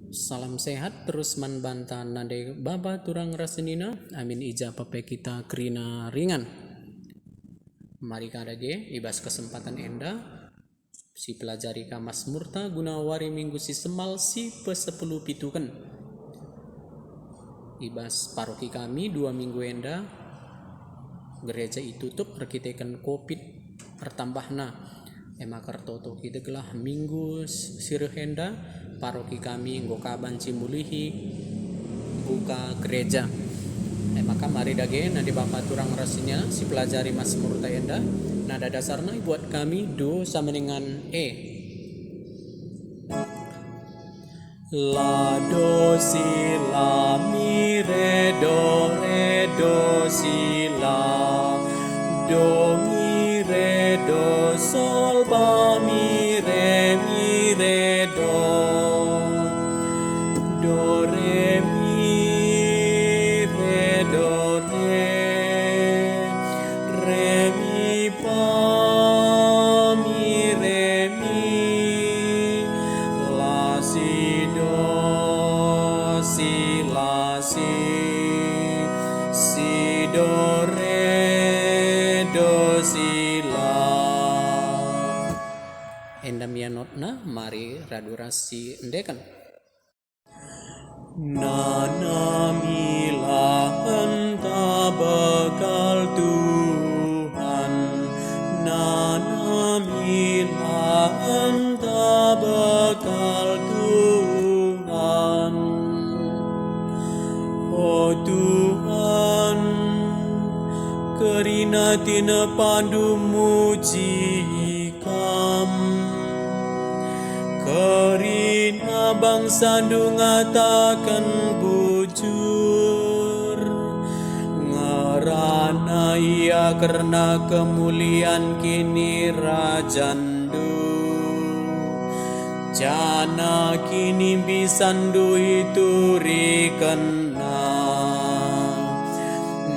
Salam sehat terus man banta nade baba turang rasenina amin ija pape kita krina ringan. Mari kadage ibas kesempatan enda si pelajari kamas murta guna wari minggu si semal si pe-10 pituken. Ibas paroki kami 2 minggu enda gereja itutup rekiteken covid pertambahna emakar toto kita gelah minggu sirhenda paroki kami nggokaban cimulihi buka gereja maka mari dage nadi bapak turang rasinya si pelajari mas murta enda nada dasarnya buat kami do sama dengan la do si la mi re do si la do mi re do sol ba mi re do re mi re do re mi fa mi re mi la si do si la si do re do si la endamianotna mari radurasi endekan Nana mila enta bekal Tuhan Nana mila enta bekal Tuhan Oh Tuhan kerina tina pandu muji ikam Kerina bangsa ngatakan bujur Ngerana ia karena kemuliaan kini rajandu Jana kini bisandu itu rikena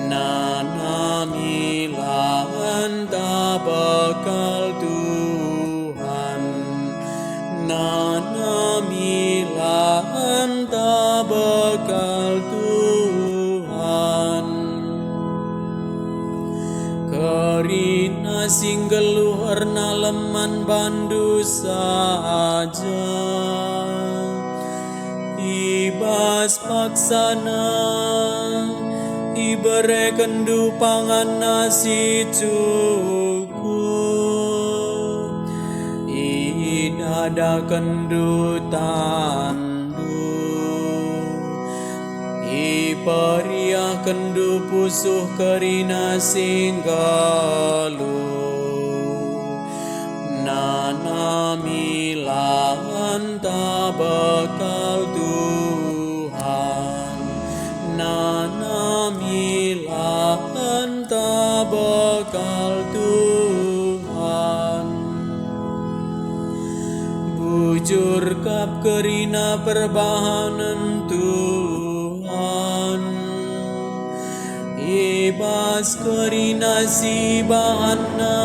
Nana mila enta bekal Tuhan Nana mila enta bekal Tuhan Kerina singgeluhar naleman bandu saja Ibas paksana Ibere kendu pangan nasi cukup Idada kendu tandu Iperiah kendu pusuh kerina singgalu Nana mila enta bekal Tuhan Nana mila enta bekal Tuhan Bujur kap kerina perbahanan Tuhan Ibas kerina si bahana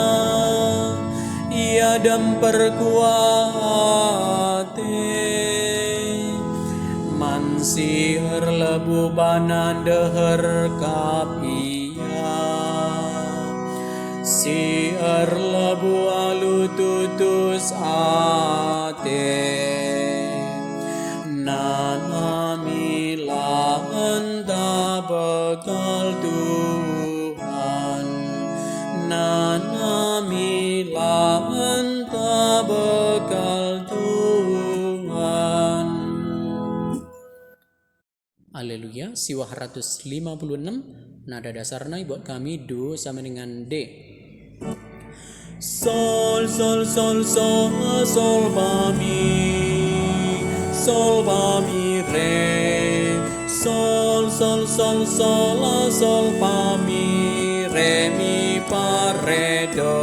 Ia dan perkuate Mansihar lebu banan deher kapia Siar lebu alu tutus ate Nana mila enta bekal Tuhan Nana mila enta bekal Tuhan Haleluya, siwah 156 nada dasarnya buat kami do sama dengan D Sol, sol, sol, sol, sol, fa, mi re Sol, sol, sol, sol, sol, fa, mi, fa, re, do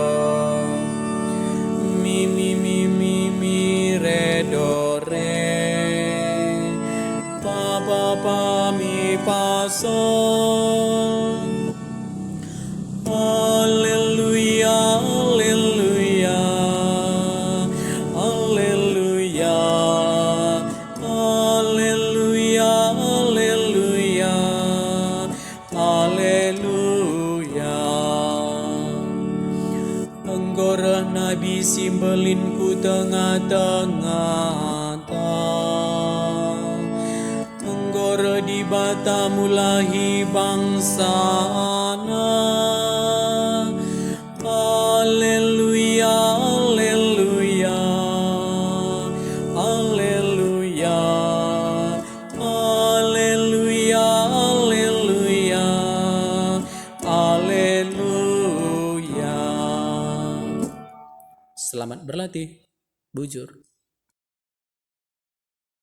Mi, re, do, re Pa, mi, fa, sol Haleluya, haleluya Haleluya nabi simbelin ku tengah-tengah Tenggoro di bata mulahi bangsana. Haleluya, haleluya, haleluya, haleluya, haleluya, haleluya. Selamat berlatih, bujur.